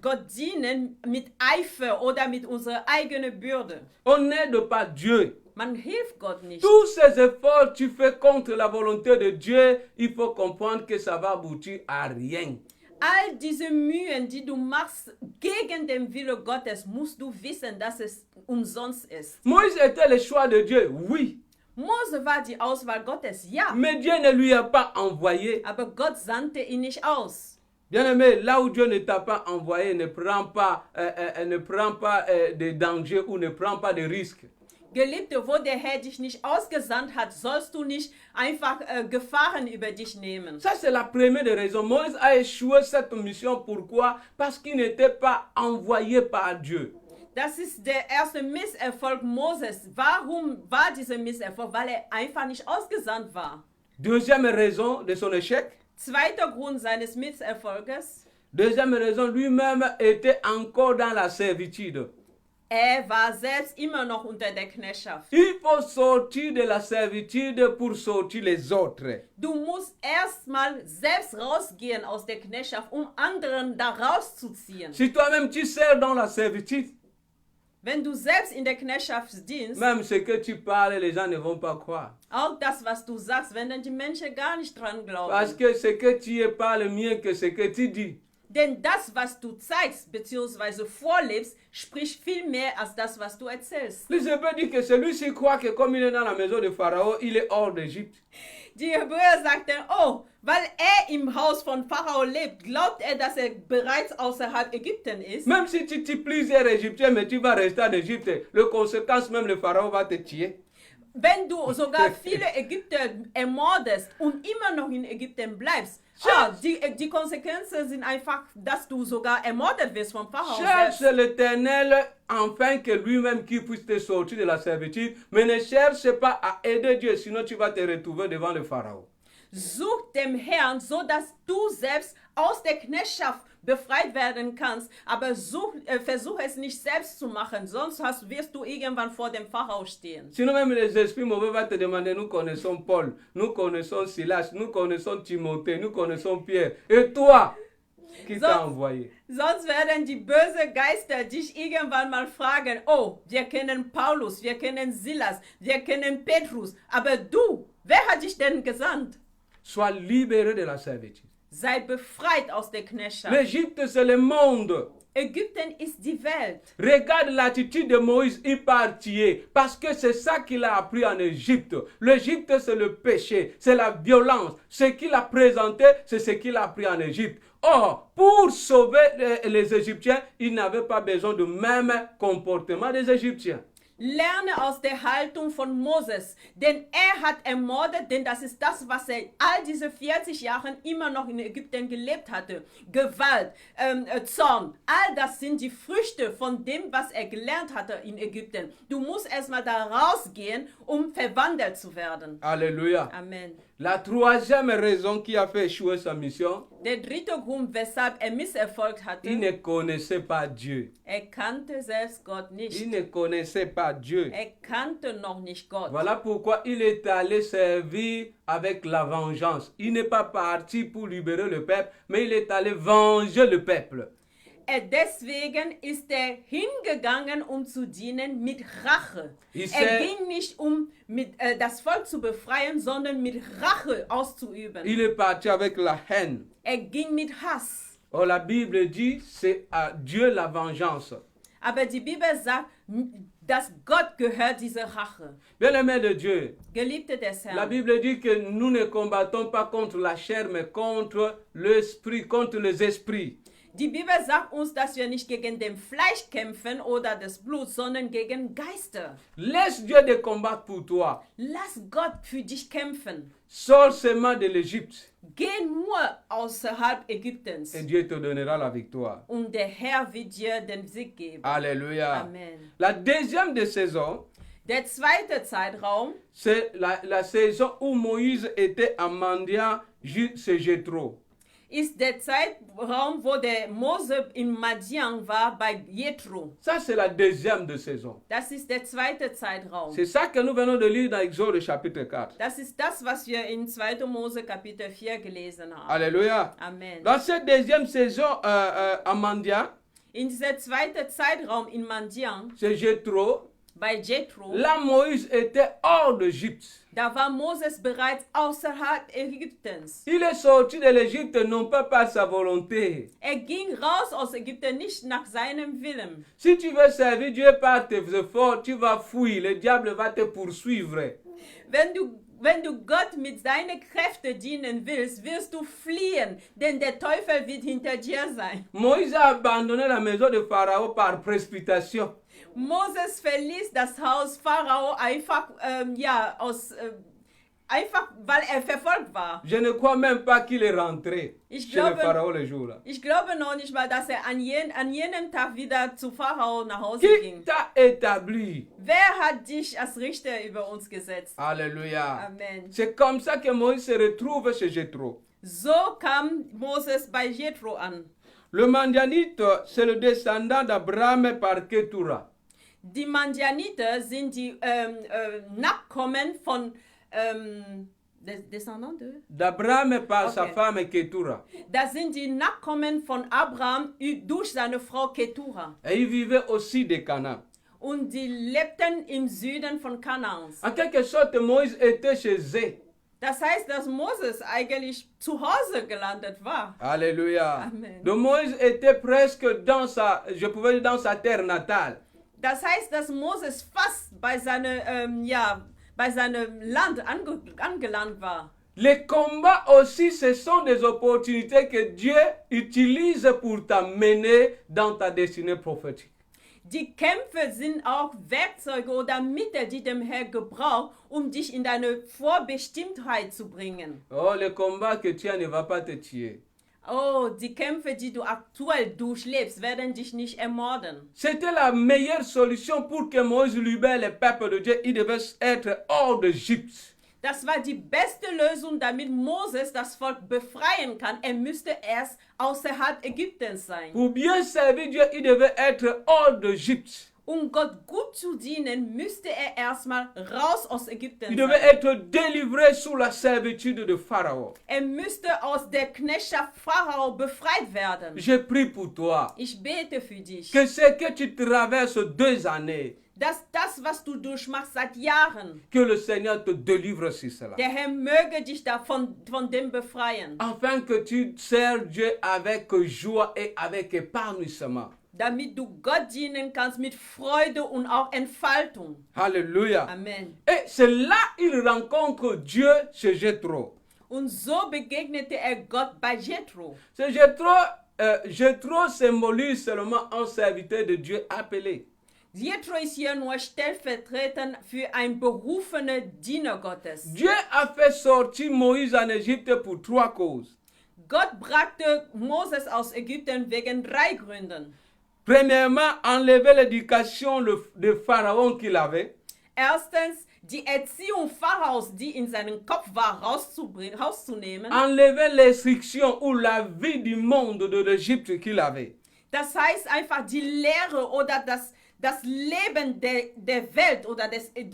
S3: Gott dienen mit Eifer oder mit unserer eigenen Bürde.
S1: On n'aide pas Dieu.
S3: Man hilft Gott nicht.
S1: Tous ces efforts que tu fais contre la volonté de Dieu, il faut comprendre que ça va aboutir à rien.
S3: All diese Mühen, die du machst gegen den Willen Gottes, musst du wissen, dass es umsonst ist.
S1: Moïse était le choix de Dieu, oui.
S3: Mose war die Auswahl Gottes, ja.
S1: Mais Dieu ne lui a pas envoyé.
S3: Aber Gott sandte ihn nicht aus.
S1: Bien-aimé, là où Dieu ne t'a pas envoyé, ne prends pas de danger ou ne prends pas de risques.
S3: Geliebte, wo der Herr dich nicht ausgesandt hat, sollst du nicht einfach Gefahren über dich nehmen.
S1: Ça, c'est la première des raisons. Moïse a échoué cette mission. Pourquoi? Parce qu'il n'était pas envoyé par Dieu.
S3: Das ist der erste Misserfolg Moses. Warum war dieser Misserfolg? Weil er einfach nicht ausgesandt war.
S1: Deuxième raison de son échec.
S3: Zweiter Grund seines Misserfolges.
S1: Deuxième raison, lui-même était encore dans la servitude.
S3: Er war selbst immer noch unter der Knechtschaft.
S1: Il faut sortir de la servitude pour sortir les autres.
S3: Du musst erstmal selbst rausgehen aus der Knechtschaft, um anderen da rauszuziehen.
S1: Si toi-même tu sers dans la servitude,
S3: Wenn du selbst in der Knechtschaft dienst,
S1: même ce que tu parles, les gens ne vont pas croire.
S3: auch das, was du sagst, werden die Menschen gar nicht dran glauben.
S1: Parce que ce que tu parles mieux que ce que tu dis.
S3: Denn das, was du zeigst bzw. vorlebst, spricht viel mehr als das, was du erzählst.
S1: Les Hébreux disent que celui-ci croit que comme il est dans la maison de Pharaon, il est hors d'Égypte.
S3: Die Hebräer sagten, oh, weil er im Haus von Pharao lebt, glaubt er, dass er bereits außerhalb Ägypten ist.
S1: Même si tu tues plusieurs Égyptiens, mais tu vas rester en Égypte, le conséquence même, le Pharaon va te tuer.
S3: Wenn du sogar viele Ägypter ermordest und immer noch in Ägypten bleibst, die Konsequenzen sind einfach, dass du sogar ermordet wirst vom Pharao selbst.
S1: Cherche l'Éternel afin que lui-même qui puisse te sortir de la servitude, mais ne cherche pas à aider Dieu, sinon tu vas te retrouver devant le Pharaon.
S3: Such dem Herrn, so dass du selbst aus der Knechtschaft befreit werden kannst, aber versuch es nicht selbst zu machen, sonst wirst du irgendwann vor dem Pharao stehen.
S1: Sinon même les esprits mauvais vont te demander, nous connaissons Paul, nous connaissons Silas, nous connaissons Timothée, nous connaissons Pierre. Et toi, qui t'a envoyé?
S3: Sonst werden die bösen Geister dich irgendwann mal fragen, oh, wir kennen Paulus, wir kennen Silas, wir kennen Petrus, aber du, wer hat dich denn gesandt?
S1: Sois libéré de la servitude.
S3: Sei befreit aus der Knechtschaft.
S1: L'Égypte, c'est le monde.
S3: Ägypten ist die Welt.
S1: Regarde l'attitude de Moïse, il part tuer, parce que c'est ça qu'il a appris en Égypte. L'Égypte, c'est le péché, c'est la violence. Ce qu'il a présenté, c'est ce qu'il a appris en Égypte. Or, pour sauver les Égyptiens, il n'avait pas besoin du même comportement des Égyptiens.
S3: Lerne aus der Haltung von Moses, denn er hat ermordet, denn das ist das, was er all diese 40 Jahre immer noch in Ägypten gelebt hatte. Gewalt, Zorn, all das sind die Früchte von dem, was er gelernt hatte in Ägypten. Du musst erstmal da rausgehen, um verwandelt zu werden.
S1: Alléluia.
S3: Amen.
S1: La troisième raison qui a fait échouer sa mission,
S3: Der dritte Grund, weshalb er Misserfolg hatte,
S1: il ne connaissait pas Dieu.
S3: er kannte selbst Gott nicht.
S1: Il ne connaissait pas Dieu.
S3: Er kannte noch nicht Gott.
S1: Voilà pourquoi il est allé servir avec la vengeance. Il n'est pas parti pour libérer le peuple, mais il est allé venger le peuple.
S3: Deswegen ist er hingegangen, um zu dienen mit Rache. Er ging nicht, um das Volk zu befreien, sondern mit Rache auszuüben.
S1: Il est parti avec la haine.
S3: Er ging mit Hass.
S1: Oh, la Bible dit, c'est à Dieu la vengeance.
S3: Aber die Bibel sagt, dass Gott gehört diese Rache.
S1: Bien-aimé de Dieu,
S3: Geliebte des
S1: la
S3: Herrn.
S1: Bible dit que nous ne combattons pas contre la chair, mais contre l'esprit, contre les esprits.
S3: Die Bibel sagt uns, dass wir nicht gegen den Fleisch kämpfen oder das Blut, sondern gegen Geister.
S1: Laisse Dieu de combattre pour toi.
S3: Lass Gott für dich kämpfen.
S1: Sors seulement de l'Égypte
S3: Geh nur außerhalb Ägyptens.
S1: et Dieu te donnera la victoire.
S3: Und der Herr wird dir den Sieg geben.
S1: Alléluia.
S3: Amen.
S1: La deuxième des saisons,
S3: Der zweite Zeitraum
S1: c'est la saison où Moïse était en mendiant chez Jéthro.
S3: ist der Zeitraum, wo der Mose in Madian war bei Jethro.
S1: Ça, c'est la deuxième de saison.
S3: Das ist der zweite Zeitraum.
S1: C'est ça que nous venons de lire dans Exode chapitre 4.
S3: Das ist das, was wir in 2. Mose Kapitel 4 gelesen haben.
S1: Alléluia.
S3: Amen.
S1: Dans cette deuxième saison en mendiant,
S3: In dieser zweiten Zeitraum in Madian
S1: c'est Jéthro.
S3: bei Jethro,
S1: Là, Moïse était hors d'Égypte.
S3: da war Moses bereits außerhalb Ägyptens.
S1: Il est sorti de l'Égypte non pas par sa volonté.
S3: Er ging raus aus Ägypten nicht nach seinem Willen.
S1: Si tu veux servir Dieu par tes efforts, tu vas fuir. Le diable va te poursuivre.
S3: Wenn du Gott mit seinen Kräften dienen willst, wirst du fliehen, denn der Teufel wird hinter dir sein.
S1: Moïse a abandonné la maison de Pharaon par précipitation.
S3: Moses verließ das Haus Pharao einfach, einfach weil er verfolgt war.
S1: Je ne crois même pas qu'il est rentré
S3: Ich
S1: chez le
S3: glaube-
S1: Pharaon le jour-là.
S3: Ich glaube noch nicht mal, dass er an jenem Tag wieder zu Pharao nach Hause
S1: Qui
S3: ging.
S1: t'a établi?
S3: Wer hat dich als Richter über uns gesetzt?
S1: Alléluia.
S3: Amen.
S1: C'est comme ça que Moïse se retrouve chez Jéthro.
S3: So kam Moses bei Jethro an.
S1: Le Mandianite, c'est le descendant d'Abraham par Ketura.
S3: Die Mandianiter sind die Nachkommen von Descendants de?
S1: D'Abraham par sa
S3: Ok.
S1: femme Ketura.
S3: Das sind die Nachkommen von Abraham durch seine Frau Ketura.
S1: Et il vivait aussi de Canaan.
S3: Und die lebten im Süden von Kanaans.
S1: En quelque sorte, Moïse était chez eux.
S3: Das heißt, dass Moses eigentlich zu Hause gelandet war.
S1: Alléluia.
S3: Amen.
S1: Donc Moïse était presque dans sa, je pouvais dire dans sa terre natale.
S3: Das heißt, dass Moses fast bei seinem Land angelangt war.
S1: Les combats aussi, ce sont des opportunités que Dieu utilise pour t'amener dans ta destinée prophétique.
S3: Die Kämpfe sind auch Werkzeuge oder Mittel, die dem Herr gebraucht, um dich in deine Vorbestimmtheit zu bringen.
S1: Oh, le combat que tu as ne va pas te tuer.
S3: Oh, die Kämpfe, die du aktuell durchlebst, werden dich nicht ermorden.
S1: C'était la meilleure solution pour que Moïse libère le peuple de Dieu. Il devait être hors d'Égypte.
S3: Das war die beste Lösung, damit Moses das Volk befreien kann. Er müsste erst außerhalb Ägyptens sein.
S1: Pour bien servir Dieu, il devait être hors d'Égypte.
S3: Um Gott gut zu dienen, müsste er erstmal raus aus Ägypten
S1: Il devait
S3: sein.
S1: être délivré sous la servitude de Pharaon.
S3: Er müsste aus der Knechtschaft Pharao befreit werden.
S1: Je prie pour toi
S3: Ich bete für dich,
S1: que ce que tu traverses 2 années,
S3: dass das, was du durchmachst seit Jahren,
S1: que le Seigneur te délivre sur cela.
S3: der Herr möge dich davon von dem befreien,
S1: Afin que tu sers Dieu avec joie et avec épanouissement.
S3: damit du Gott dienen kannst mit Freude und auch Entfaltung.
S1: Alléluia.
S3: Amen.
S1: Et c'est là qu'il rencontre Dieu chez Jéthro.
S3: Und so begegnete er Gott bei Jethro.
S1: C'est Jéthro symbolise seulement un serviteur de Dieu appelé.
S3: Jethro ist hier nur stellvertretend für ein berufener Diener Gottes.
S1: Dieu a fait sortir Moïse en Égypte pour 3 causes.
S3: Gott brachte Moses aus Ägypten wegen 3 Gründen.
S1: Premièrement, enlever l'éducation de Pharaon qu'il avait.
S3: Erstens, die Erziehung Pharaos, die in seinem Kopf war, rauszunehmen.
S1: Enlever l'instruction ou la vie du monde de l'Égypte qu'il avait.
S3: Das heißt einfach die Lehre oder das Leben der Welt oder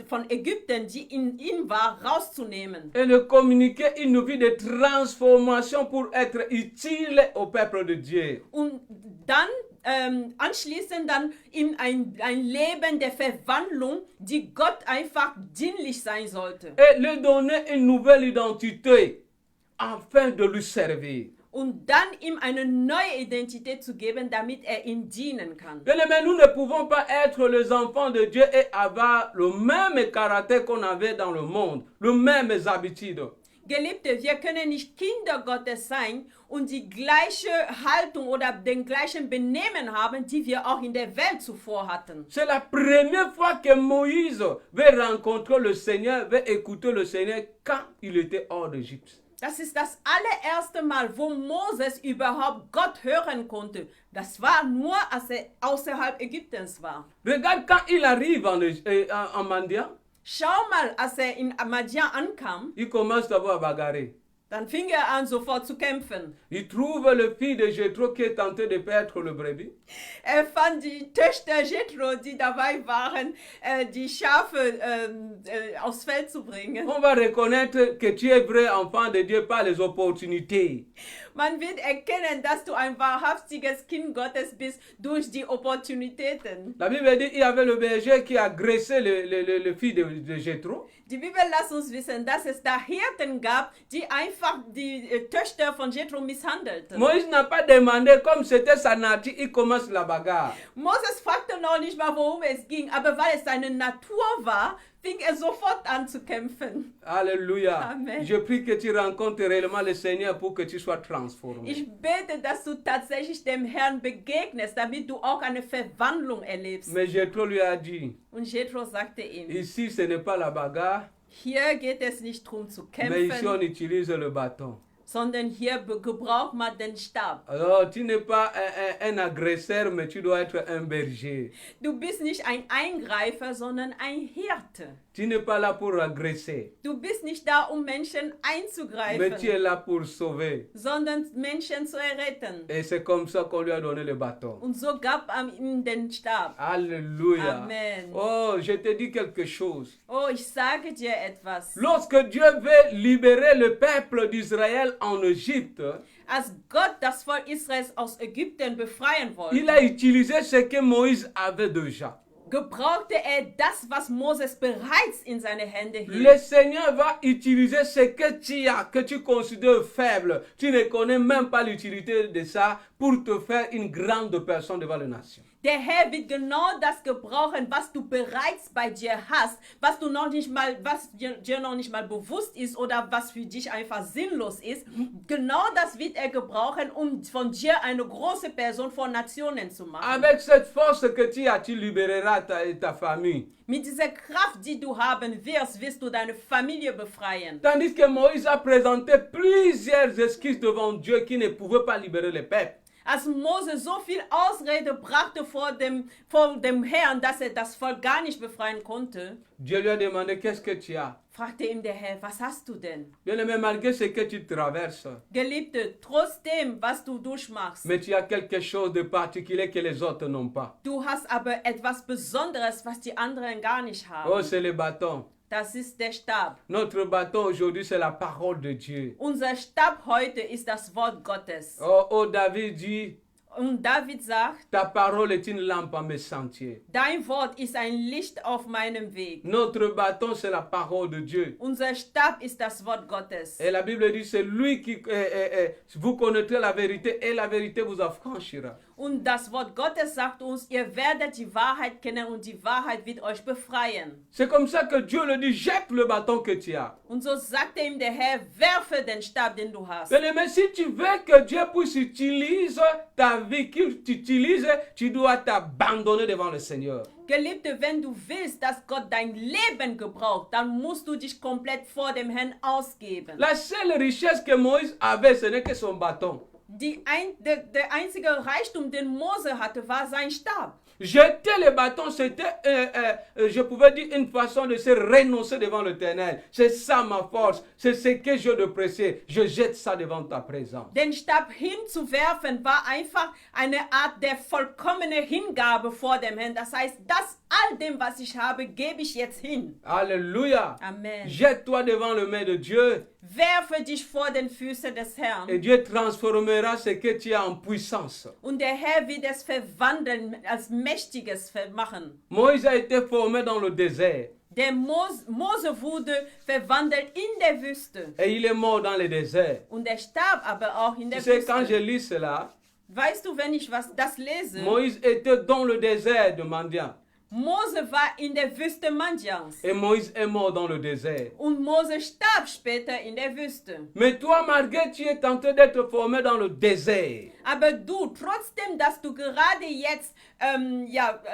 S3: von Ägypten, die in ihm war, rauszunehmen.
S1: Et de communiquer une vie de transformation pour être utile au peuple de Dieu.
S3: Und dann anschließend dann in ein Leben der Verwandlung, die Gott einfach dienlich sein sollte.
S1: Et lui donner une nouvelle identité afin de lui servir.
S3: Und dann ihm eine neue Identität zu geben, damit er ihm dienen kann.
S1: Mais nous ne pouvons pas être les enfants de Dieu et avoir le même caractère qu'on avait dans le monde, les mêmes habitudes.
S3: Geliebte, wir können nicht Kinder Gottes sein und die gleiche Haltung oder den gleichen Benehmen haben, die wir auch in der Welt zuvor hatten.
S1: C'est la première fois que Moïse veut rencontrer le Seigneur, veut écouter le Seigneur quand il était hors d'Égypte.
S3: Das ist das allererste Mal, wo Moses überhaupt Gott hören konnte. Das war nur, als er außerhalb Ägyptens war.
S1: Regarde quand il arrive en Madian,
S3: Schau mal, als er in Madian ankam,
S1: il commence d'abord à bagarrer.
S3: dann fing er an, sofort zu kämpfen.
S1: Il trouve le fils de Jéthro qui est tenté de perdre le brebis.
S3: Er fand die Töchter Jethro, die dabei waren, die Schafe aufs Feld zu bringen.
S1: On va reconnaître que tu es vrai enfant de Dieu par les opportunités.
S3: Man wird erkennen, dass du ein wahrhaftiges Kind Gottes bist durch die Opportunitäten.
S1: La Bible dit qu'il y avait le berger qui a agressé le fils de Jéthro.
S3: Die Bibel lässt uns wissen, dass es da Hirten gab, die einfach die Töchter von Jethro misshandelten.
S1: Moïse n'a pas demandé, comme c'était sa nature, il commence la bagarre.
S3: Moses fragte noch nicht mal, worum es ging, aber weil es seine Natur war, fing er sofort an zu kämpfen.
S1: Alléluia.
S3: Amen.
S1: Je prie que tu rencontres réellement le Seigneur pour que tu sois transformé.
S3: Ich bete, dass du tatsächlich dem Herrn begegnest, damit du auch eine Verwandlung erlebst.
S1: Mais Jéthro lui a dit,
S3: Und Jethro sagte ihm,
S1: ici ce n'est pas la bagarre,
S3: hier geht es nicht darum zu
S1: mais ici on
S3: kämpfen,
S1: utilise le bâton.
S3: sondern hier gebraucht man den Stab.
S1: Alors tu n'es pas un agresseur, mais tu dois être un berger.
S3: Du bist nicht ein Eingreifer, sondern ein Hirte.
S1: Tu n'es pas là pour agresser,
S3: Du bist nicht da, um Menschen
S1: mais tu es
S3: einzugreifen,
S1: là pour sauver.
S3: sondern Menschen zu erretten.
S1: Et c'est comme ça qu'on lui a donné le bâton.
S3: Und so gab er ihm den Stab.
S1: Alléluia.
S3: Amen.
S1: Oh, je te dis quelque chose.
S3: Oh, ich sage dir etwas.
S1: Lorsque Dieu veut libérer le peuple d'Israël en Égypte,
S3: Als Gott das Volk Israels aus Ägypten befreien
S1: il a
S3: wollte,
S1: utilisé ce que Moïse avait déjà.
S3: gebrauchte er das, was Moses bereits in seine Hände hielt.
S1: Le Seigneur va utiliser ce que tu as, que tu considères faible. Tu ne connais même pas l'utilité de ça pour te faire une grande personne devant les nations.
S3: Der Herr wird genau das gebrauchen, was du bereits bei dir hast, was dir noch nicht mal bewusst ist oder was für dich einfach sinnlos ist. Genau das wird er gebrauchen, um von dir eine große Person vor Nationen zu machen.
S1: Avec cette force que tu as, tu libéreras ta famille.
S3: Mit dieser Kraft, die du haben wirst, wirst du deine Familie befreien.
S1: Tandis que Moïse a présenté plusieurs excuses devant Dieu qui ne pouvaient pas libérer le peuple.
S3: Als Mose so viel Ausrede brachte vor dem Herrn, dass er das Volk gar nicht befreien konnte,
S1: Dieu lui a demandé, qu'est-ce que tu as?
S3: fragte ihm der Herr, was hast du denn?
S1: Bien-aimé, malgré ce que tu traverses,
S3: Geliebte, trotzdem, was du durchmachst,
S1: mais tu as quelque chose de particulier que les autres n'ont pas.
S3: du hast aber etwas Besonderes, was die anderen gar nicht haben.
S1: Oh, c'est le bâton.
S3: Das ist der Stab.
S1: Notre bâton aujourd'hui, c'est la parole de Dieu.
S3: Unser Stab heute ist das Wort Gottes.
S1: Oh, David dit,
S3: Und David sagt,
S1: ta parole est une lampe à mes sentiers.
S3: dein Wort ist ein Licht auf meinem Weg.
S1: Notre bâton, c'est la parole de Dieu.
S3: Unser Stab ist das Wort Gottes.
S1: Et la Bible dit, c'est lui qui... vous connaîtrez la vérité et la vérité vous affranchira.
S3: Und das Wort Gottes sagt uns, ihr werdet die Wahrheit kennen und die Wahrheit wird euch befreien.
S1: C'est comme ça que Dieu le dit, jette le bâton que tu as.
S3: Und so sagte ihm der Herr, werfe den Stab, den du hast.
S1: Mais si tu veux que Dieu puisse utiliser ta vie, qu'il t'utilise, tu dois t'abandonner devant le Seigneur.
S3: Geliebte, wenn du willst, dass Gott dein Leben gebraucht, dann musst du dich komplett vor dem Herrn ausgeben.
S1: La seule richesse que Moïse avait, ce n'est que son bâton.
S3: Der einzige Reichtum, den Mose hatte, war sein Stab.
S1: Jeter le bâton, c'était, je pouvais dire, une façon de se renoncer devant l'Éternel. C'est ça ma force, c'est ce que je de précieux. Je jette ça devant ta présence.
S3: Den Stab hinzuwerfen war einfach eine Art der vollkommenen Hingabe vor dem Herrn. Das heißt, all dem, was ich habe, gebe ich jetzt hin.
S1: Alléluia.
S3: Amen.
S1: Jette-toi devant le main de Dieu.
S3: Werfe dich vor den Füßen des Herrn.
S1: Et Dieu transformera ce que tu as en puissance.
S3: Und der Herr wird es verwandeln, als Mächtiges machen.
S1: Moïse a été formé dans le désert.
S3: Der Mose wurde verwandelt in der Wüste.
S1: Et il est mort dans le désert.
S3: Und er starb aber auch in der
S1: Tu sais, quand je
S3: Wüste.
S1: lis cela,
S3: Weißt du, wenn ich das lese,
S1: Moïse était dans le désert de Madian.
S3: Mose war in der Wüste Mandjans.
S1: Et Moïse est mort dans le désert.
S3: Und Mose starb später in der Wüste.
S1: Mais toi, malgré tu es tenté d'être formé dans le désert.
S3: Aber du, trotzdem, dass du gerade jetzt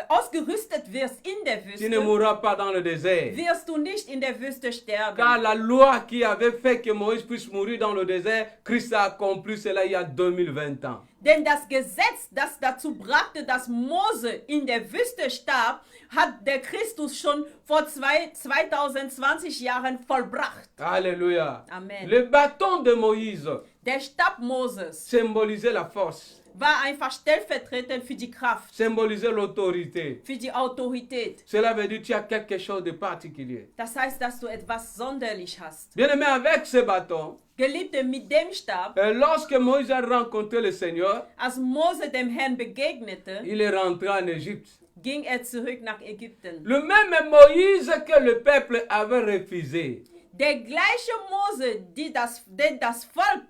S3: ausgerüstet wirst in der
S1: Tu ne
S3: Wüste,
S1: mourras pas dans le désert.
S3: wirst du nicht in der Wüste sterben.
S1: Car la loi qui avait fait que Moïse puisse mourir dans le désert, Christ a accompli cela il y a 2020 ans.
S3: Denn das Gesetz, das dazu brachte, dass Mose in der Wüste starb, hat der Christus schon vor 2020 Jahren vollbracht.
S1: Alléluia.
S3: Amen.
S1: Le bâton de Moïse
S3: Der Stab Moses
S1: symbolisait la force,
S3: war einfach stellvertretend für die Kraft,
S1: symbolisait l'autorité.
S3: für die Autorität.
S1: Cela veut dire que tu as quelque chose de particulier.
S3: Das heißt, dass du etwas sonderlich hast.
S1: Bien aimé, avec ce bâton,
S3: Geliebte, mit dem Stab,
S1: lorsque Moïse a rencontré le Seigneur,
S3: als Mose dem Herrn begegnete,
S1: il est rentré en Égypte.
S3: ging er zurück nach Ägypten.
S1: Le même Moïse que le peuple avait refusé.
S3: Der gleiche Mose, den das Volk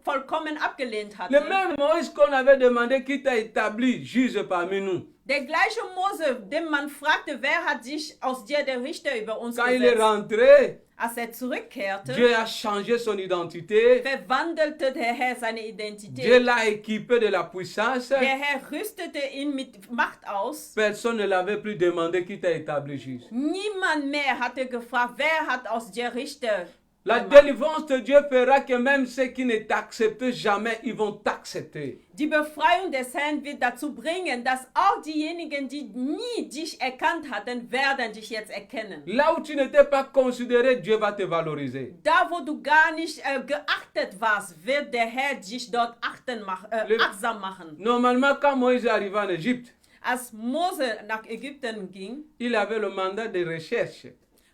S3: vollkommen abgelehnt hatte.
S1: Le même Moïse qu'on avait demandé qui t'a établi juge parmi nous.
S3: Der gleiche Mose, dem man fragte, wer hat sich aus dir der Richter über uns
S1: Quand il est
S3: gesetzt.
S1: rentré,
S3: Als er zurückkehrte,
S1: Dieu a changé son identité.
S3: verwandelte der Herr seine
S1: Dieu
S3: Identität.
S1: l'a équipé de la puissance.
S3: Der Herr rüstete ihn mit Macht aus.
S1: Personne ne l'avait plus demandé qui t'a établi juge.
S3: Niemand mehr hatte gefragt, wer hat aus dir Richter
S1: La
S3: gemacht.
S1: délivrance de Dieu fera que même ceux qui ne t'acceptent jamais, ils vont t'accepter.
S3: Die Befreiung des Herrn wird dazu bringen, dass auch diejenigen, die nie dich erkannt hatten, werden dich jetzt erkennen.
S1: Là où tu n'étais pas considéré, Dieu va te valoriser.
S3: Da, wo du gar nicht geachtet warst, wird der Herr dich dort achtsam machen.
S1: Normalement, quand Moïse est arrivé en Égypte,
S3: Als Mose nach Ägypten ging,
S1: il avait le mandat de recherche.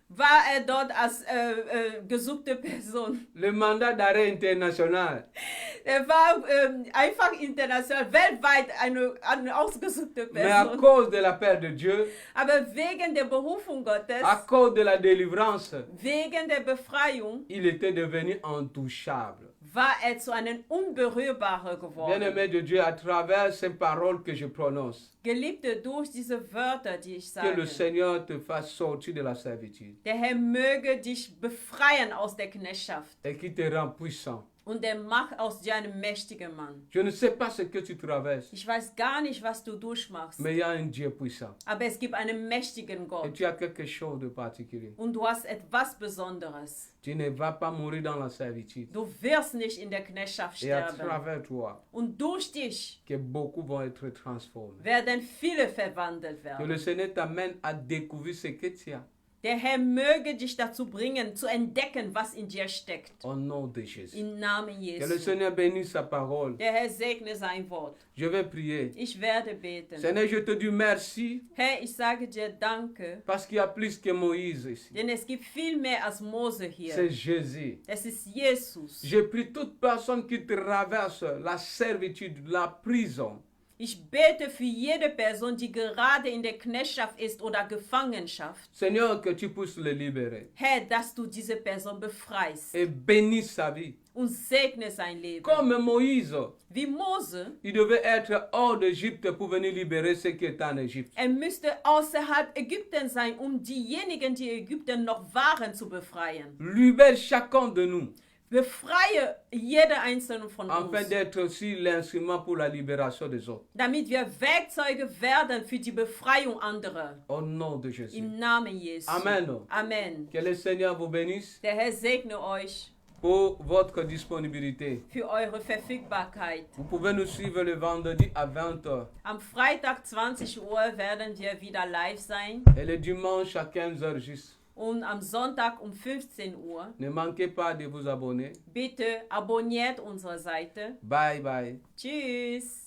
S3: war dort als gesuchte Person.
S1: Le mandat d'arrêt international.
S3: Er war einfach international, weltweit eine ausgesuchte
S1: Mais à
S3: Person.
S1: cause de l'appel de Dieu,
S3: Aber wegen der Berufung Gottes,
S1: à cause de la délivrance,
S3: wegen der Befreiung,
S1: il était devenu intouchable.
S3: war zu einem Unberührbaren geworden.
S1: Bien-aimé de Dieu, à travers ces paroles que je prononce,
S3: Geliebte, durch diese Wörter, die ich
S1: que le
S3: sage,
S1: Seigneur te fasse sortir de la servitude
S3: der Herr möge dich befreien aus der Knechtschaft
S1: et qu'il te rend puissant.
S3: und er macht aus dir einen mächtigen Mann.
S1: Je ne sais pas ce que tu traverses,
S3: Ich weiß gar nicht, was du durchmachst,
S1: mais il y a un Dieu puissant.
S3: aber es gibt einen mächtigen
S1: Et
S3: Gott
S1: tu as quelque chose de particulier.
S3: und du hast etwas Besonderes.
S1: Tu ne vas pas mourir dans la servitude.
S3: Du wirst nicht in der Knechtschaft
S1: Et à
S3: sterben.
S1: travers toi,
S3: Und durch dich
S1: que beaucoup vont être transformés.
S3: werden viele verwandelt
S1: Que
S3: werden.
S1: le Seigneur t'amène à découvrir ce que tu as.
S3: Der Herr möge dich dazu bringen, zu entdecken, was in dir steckt.
S1: Au nom de Jésus.
S3: Im Namen
S1: Que le
S3: Jesu.
S1: Seigneur bénisse sa parole.
S3: Der Herr segne sein Wort.
S1: Je vais prier.
S3: Ich werde beten.
S1: Seigneur, je te dis merci
S3: Herr, ich sage dir Danke,
S1: parce qu'il y a plus que Moïse ici.
S3: denn es gibt viel mehr als Mose hier.
S1: C'est Jésus.
S3: Es ist Jesus.
S1: Je prie toute personne qui traverse la servitude, la prison.
S3: Ich bete für jede Person, die gerade in der Knechtschaft ist oder Gefangenschaft.
S1: Seigneur, que tu puisses le libérer.
S3: Herr, dass du diese Person befreist
S1: Et bénisse sa vie.
S3: und segne sein Leben.
S1: Comme Moïse,
S3: Wie Mose,
S1: il devait être hors d'Égypte pour venir libérer ceux qui étaient en Égypte.
S3: er müsste außerhalb Ägypten sein, um diejenigen, die Ägypten noch waren, zu befreien.
S1: Libère chacun de nous,
S3: Befreie jeder einzelne von
S1: afin
S3: uns,
S1: d'être aussi l'instrument pour la libération des autres.
S3: damit wir Werkzeuge werden für die Befreiung anderer.
S1: Au nom de Jésus.
S3: Im Namen Jesu.
S1: Amen.
S3: Amen.
S1: Que le Seigneur vous bénisse
S3: Der Herr segne euch
S1: pour votre disponibilité.
S3: für eure Verfügbarkeit.
S1: Vous pouvez nous suivre le vendredi à 20h
S3: Am Freitag 20 Uhr werden wir wieder live sein
S1: et le dimanche à 15h juste.
S3: und am Sonntag um 15 Uhr.
S1: Ne manquez pas de vous abonner.
S3: Bitte abonniert unsere Seite.
S1: Bye bye.
S3: Tschüss.